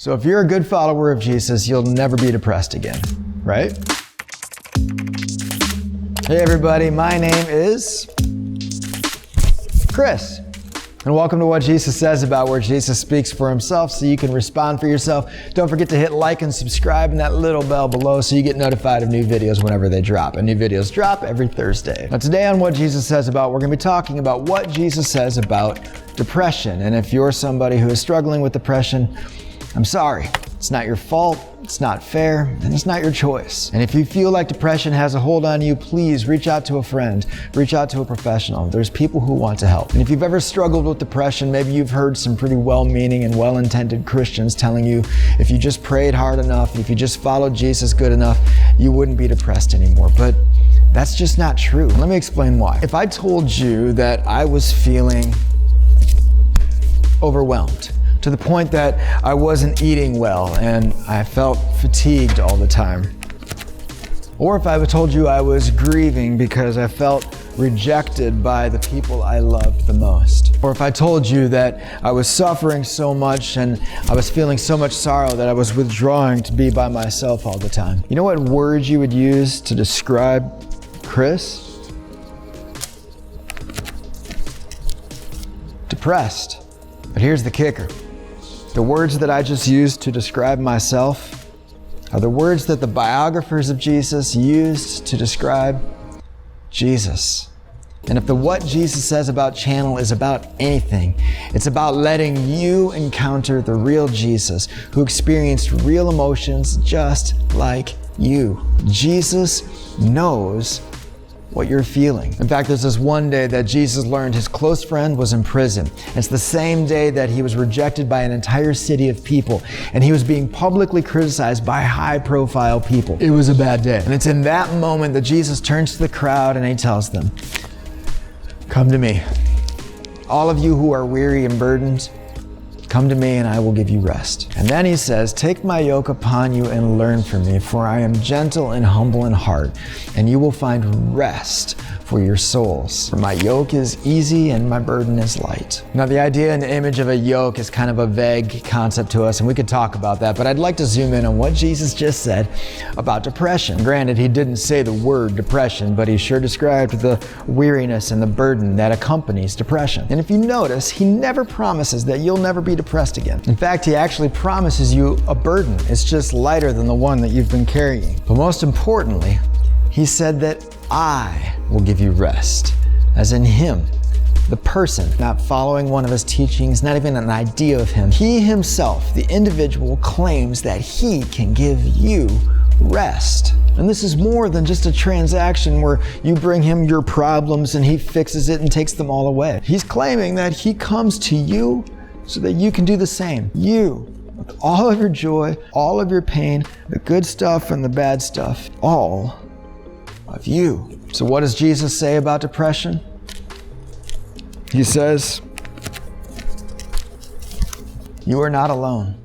So if you're a good follower of Jesus, you'll never be depressed again, right? Hey everybody, my name is Chris. And welcome to What Jesus Says About, where Jesus speaks for himself so you can respond for yourself. Don't forget to hit like and subscribe and that little bell below so you get notified of new videos whenever they drop. And new videos drop every Thursday. Now today on What Jesus Says About, we're going to be talking about what Jesus says about depression. And if you're somebody who is struggling with depression, I'm sorry. It's not your fault, it's not fair, and it's not your choice. And if you feel like depression has a hold on you, please reach out to a friend, reach out to a professional. There's people who want to help. And if you've ever struggled with depression, maybe you've heard some pretty well-meaning and well-intended Christians telling you if you just prayed hard enough, if you just followed Jesus good enough, you wouldn't be depressed anymore. But that's just not true. Let me explain why. If I told you that I was feeling overwhelmed, to the point that I wasn't eating well and I felt fatigued all the time. Or if I told you I was grieving because I felt rejected by the people I loved the most. Or if I told you that I was suffering so much and I was feeling so much sorrow that I was withdrawing to be by myself all the time. You know what words you would use to describe Chris? Depressed. But here's the kicker. The words that I just used to describe myself are the words that the biographers of Jesus used to describe Jesus. And if the What Jesus Says About channel is about anything, it's about letting you encounter the real Jesus who experienced real emotions just like you. Jesus knows what you're feeling. In fact, there's this one day that Jesus learned his close friend was in prison. It's the same day that he was rejected by an entire city of people, and he was being publicly criticized by high-profile people. It was a bad day. And it's in that moment that Jesus turns to the crowd and he tells them, "Come to me. All of you who are weary and burdened, come to me and I will give you rest." And then he says, "Take my yoke upon you and learn from me, for I am gentle and humble in heart, and you will find rest for your souls. For my yoke is easy and my burden is light." Now the idea and the image of a yoke is kind of a vague concept to us, and we could talk about that, but I'd like to zoom in on what Jesus just said about depression. Granted, he didn't say the word depression, but he sure described the weariness and the burden that accompanies depression. And if you notice, he never promises that you'll never be depressed again. In fact, he actually promises you a burden. It's just lighter than the one that you've been carrying. But most importantly, he said that I will give you rest, as in him, the person, not following one of his teachings, not even an idea of him. He himself, the individual, claims that he can give you rest. And this is more than just a transaction where you bring him your problems and he fixes it and takes them all away. He's claiming that he comes to you so that you can do the same. You, with all of your joy, all of your pain, the good stuff and the bad stuff, all of you. So what does Jesus say about depression? He says, "You are not alone.